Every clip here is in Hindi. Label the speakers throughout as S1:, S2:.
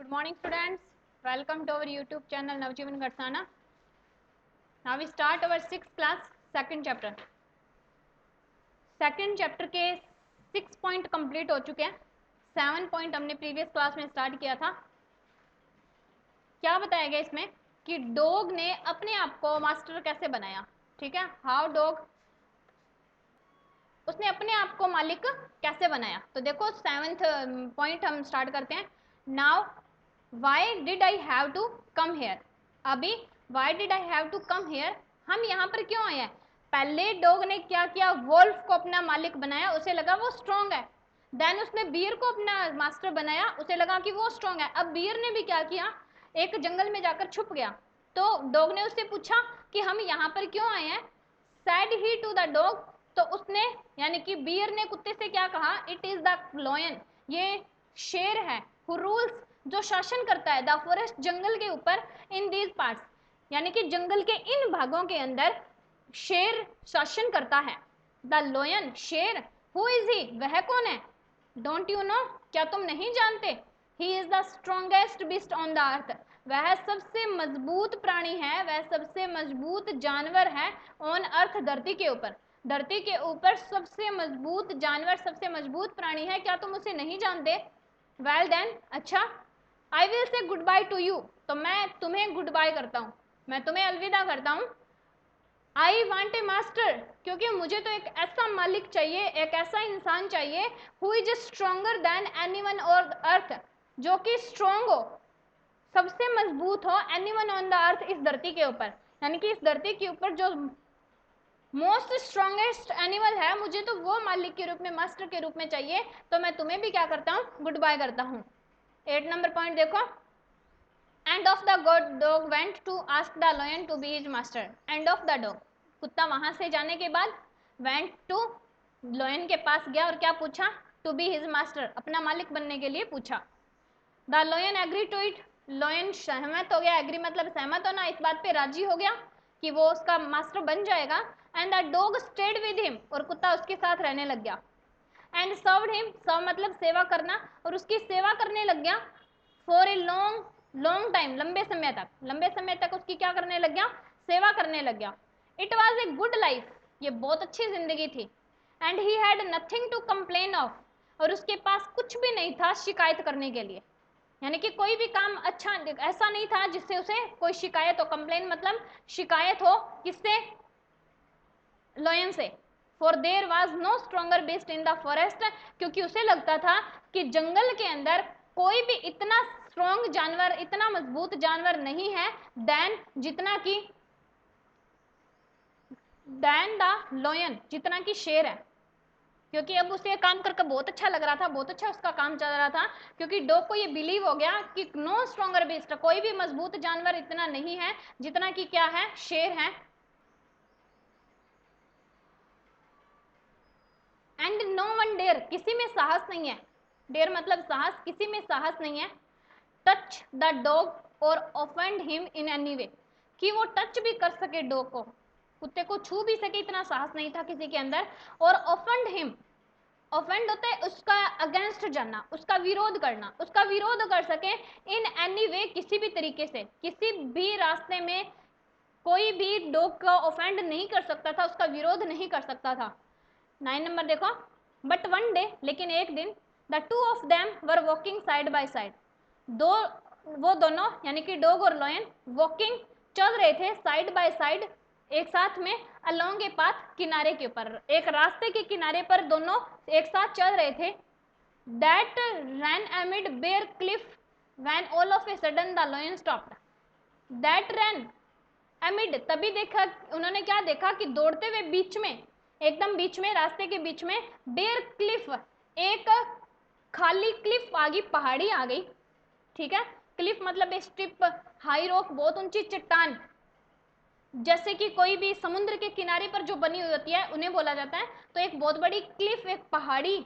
S1: Good morning students, welcome to our YouTube channel Navjeevan Garsana. Now we start our 6th class second chapter. Second chapter के 6 पॉइंट कंप्लीट हो चुके हैं. 7 पॉइंट हमने प्रीवियस क्लास में स्टार्ट किया था. क्या बताया गया इसमें कि डॉग ने अपने आप को मास्टर कैसे बनाया. ठीक है, हाउ डॉग, उसने अपने आप को मालिक कैसे बनाया. तो देखो 7th पॉइंट हम स्टार्ट करते हैं. Now why did I have to come here. अभी why did I have to come here, हम यहाँ पर क्यों आए हैं. पहले डॉग ने क्या किया, वोल्फ को अपना मालिक बनाया, उसे लगा वो स्ट्रॉन्ग है. देन उसने बियर को अपना मास्टर बनाया, उसे लगा कि वो स्ट्रॉन्ग है. अब बियर ने भी क्या किया, एक जंगल में जाकर छुप गया. तो डॉग ने उससे पूछा कि हम यहाँ पर क्यों आए हैं. Said he to the dog, तो उसने यानी कि बियर ने कुत्ते से क्या कहा, इट इज द लॉयन, ये शेर है, हु रूल्स, जो शासन करता है, द फॉरेस्ट, जंगल के ऊपर, इन दीज पार्ट्स, यानी कि जंगल के इन भागों के अंदर शेर शासन करता है. द लॉयन, शेर, हु इज ही, वह कौन है. डोंट यू नो, क्या तुम नहीं जानते. He is the strongest beast on the earth, वह सबसे मजबूत प्राणी है, वह सबसे मजबूत जानवर है ऑन अर्थ, धरती के ऊपर. धरती के ऊपर सबसे मजबूत जानवर, सबसे मजबूत प्राणी है, क्या तुम उसे नहीं जानते. वेल देन, अच्छा, I will say good by two you, तो मैं तुम्हें गुड बाय करता हूँ, मैं तुम्हें अलविदा करता हूँ. आई वॉन्ट ए मास्टर, क्योंकि मुझे तो एक ऐसा मालिक चाहिए, एक ऐसा इंसान चाहिए, who is stronger then any one on earth, जो कि स्ट्रोंग हो, सबसे मजबूत हो, any one on the earth, इस धरती के ऊपर, यानी कि इस धरती के ऊपर जो मोस्ट स्ट्रॉन्गेस्ट एनिमल है, मुझे तो वो मालिक के रूप में, मास्टर के रूप में चाहिए. तो मैं तुम्हें भी क्या करता हूँ, गुड बाय करता हूँ. 8 नंबर पॉइंट देखो. And of the dog went to ask the lion to be his master. And of the dog, कुत्ता वहां से जाने के बाद वेंट टू, लॉयन के पास गया और क्या पूछा, टू बी हिज मास्टर, अपना मालिक बनने के लिए पूछा. The lion agree to it, lion सहमत हो गया. एग्री मतलब सहमत होना, इस बात पे राजी हो गया कि वो उसका मास्टर बन जाएगा. And the dog stayed with him, और कुत्ता उसके साथ रहने लग गया. एंड सर्व्ड हिम, सर्व मतलब सेवा करना, और उसकी सेवा करने लग गया. फॉर ए लॉन्ग टाइम, लंबे समय तक, लंबे समय तक उसकी क्या करने लग गया, सेवा करने लग गया. It was a good life, ये बहुत अच्छी जिंदगी थी. And he had nothing to complain of, और उसके पास कुछ भी नहीं था शिकायत करने के लिए, यानी कि कोई भी काम अच्छा ऐसा नहीं था जिससे उसे कोई शिकायत हो. कंप्लेन मतलब शिकायत हो, किससे, लॉयन से. For there was no stronger beast in the forest, क्योंकि उसे लगता था कि जंगल के अंदर कोई भी इतना स्ट्रॉन्ग जानवर, इतना मजबूत जानवर नहीं है देन, जितना कि देन द लॉयन, जितना कि शेर है. क्योंकि अब उसे काम करके बहुत अच्छा लग रहा था, बहुत अच्छा उसका काम चल रहा था, क्योंकि डॉग को ये बिलीव हो गया कि नो स्ट्रॉन्गर बीस्ट, कोई भी मजबूत जानवर इतना नहीं है जितना कि क्या है, शेर है. एंड नो वन डेयर, किसी में साहस नहीं है, डेयर मतलब साहस, किसी में साहस नहीं है. टच द डॉग और offend him in any way, कि वो टच भी कर सके डॉग को, कुत्ते को छू भी सके, इतना साहस नहीं था किसी के अंदर. और ऑफेंड हिम, ऑफेंड होता है उसका अगेंस्ट जाना, उसका विरोध करना, उसका विरोध कर सके. इन एनी वे, किसी भी तरीके से, किसी भी रास्ते में कोई भी डॉग को ऑफेंड नहीं कर सकता था, उसका विरोध नहीं कर सकता था. 9 नंबर देखो. बट वन डे, लेकिन एक दिन, the two of them were walking side by side, दो, वो दोनों यानी कि डॉग और लॉयन वॉकिंग, चल रहे थे, साइड बाय साइड, एक साथ में, अलोंग ए पाथ, किनारे के ऊपर, एक रास्ते के किनारे पर दोनों एक साथ चल रहे थे. That ran amid bare cliff when all of a sudden the lion stopped. That ran amid, तभी देखा उन्होंने, क्या देखा कि दौड़ते हुए बीच में, एकदम बीच में, रास्ते के बीच में, बेयर क्लिफ, एक खाली क्लिफ आ गई, पहाड़ी आ गई. ठीक है, क्लिफ मतलब एक स्टिप, हाई रॉक, बहुत ऊंची चट्टान, जैसे कि कोई भी समुद्र के किनारे पर जो बनी हुई होती है उन्हें बोला जाता है. तो एक बहुत बड़ी क्लिफ, एक पहाड़ी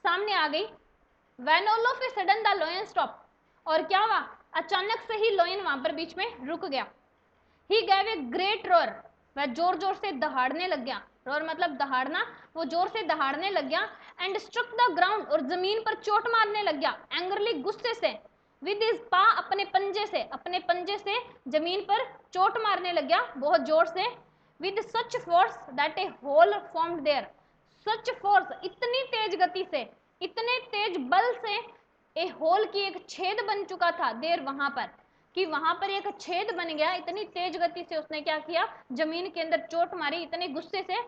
S1: सामने आ गई. When all of a sudden the lion stop, और क्या हुआ, अचानक से ही लॉयन वहां पर बीच में रुक गया. ही गैव ए ग्रेट रोर, वह जोर जोर से दहाड़ने लग गया, रोर मतलब दहाड़ना, वो जोर से दहाड़ने लग गया। एंड स्ट्रक द ग्राउंड, और जमीन पर चोट मारने लग गया, एंग्रली गुस्से से, विद हिज पा, अपने पंजे से जमीन पर चोट मारने लग गया बहुत जोर से। With such force that a hole formed there, such force, इतनी तेज गति से, इतने तेज बल से, ए होल की एक छेद बन चुका था देर, वहां पर, कि वहां पर एक छेद बन गया, इतनी तेज गति से उसने क्या किया, जमीन के अंदर चोट मारी इतने गुस्से से।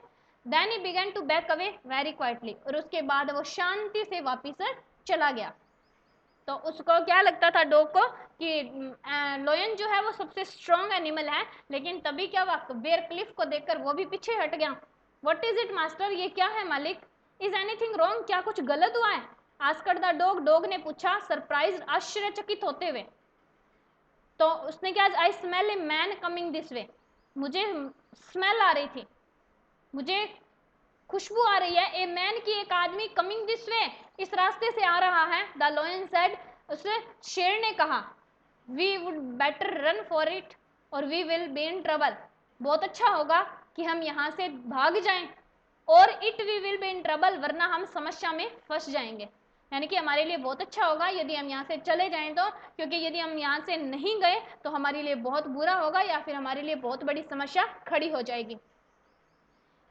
S1: Then he began to back away very quietly, और उसके बाद वो शांति से वापिस चला गया। तो उसको क्या लगता था डॉग को कि लोयन जो है वो सबसे स्ट्रॉन्ग एनिमल है, लेकिन तभी क्या हुआ, बेयर क्लिफ को देखकर वो भी पीछे हट गया। व्हाट इज इट मास्टर, ये क्या है मालिक, इज एनीथिंग रॉन्ग, क्या कुछ गलत हुआ है, आस्क्ड द डॉग, डॉग ने पूछा सरप्राइज, आश्चर्यचकित होते हुए। तो उसने क्या, I smell a man coming this way, मुझे स्मेल आ रही थी, मुझे खुशबू आ रही है, ए मैन की, एक आदमी, कमिंग दिस वे, इस रास्ते से आ रहा है। द लॉयन सेड, उसने, शेर ने कहा, we would better run for it और we will be in trouble, बहुत अच्छा होगा कि हम यहाँ से भाग जाएं, और it we will be in trouble, वरना हम समस्या में फंस जाएंगे, यानी कि हमारे लिए बहुत अच्छा होगा यदि हम यहाँ से चले जाएं तो, क्योंकि यदि हम यहाँ से नहीं गए तो हमारे लिए बहुत बुरा होगा या फिर हमारे लिए बहुत बड़ी समस्या खड़ी हो जाएगी।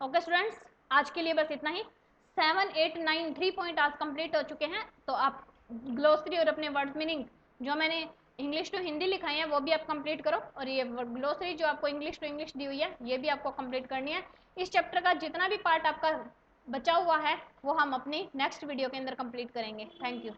S1: ओके स्टूडेंट्स, आज के लिए बस इतना ही। 7, 8, 9 3 पॉइंट आज कंप्लीट हो चुके हैं। तो आप ग्लोसरी और अपने वर्ड मीनिंग जो मैंने इंग्लिश टू हिंदी लिखाई है वो भी आप कंप्लीट करो, और ये ग्लोसरी जो आपको इंग्लिश टू इंग्लिश दी हुई है ये भी आपको कंप्लीट करनी है। इस चैप्टर का जितना भी पार्ट आपका बचा हुआ है वो हम अपनी नेक्स्ट वीडियो के अंदर कंप्लीट करेंगे। Thank you.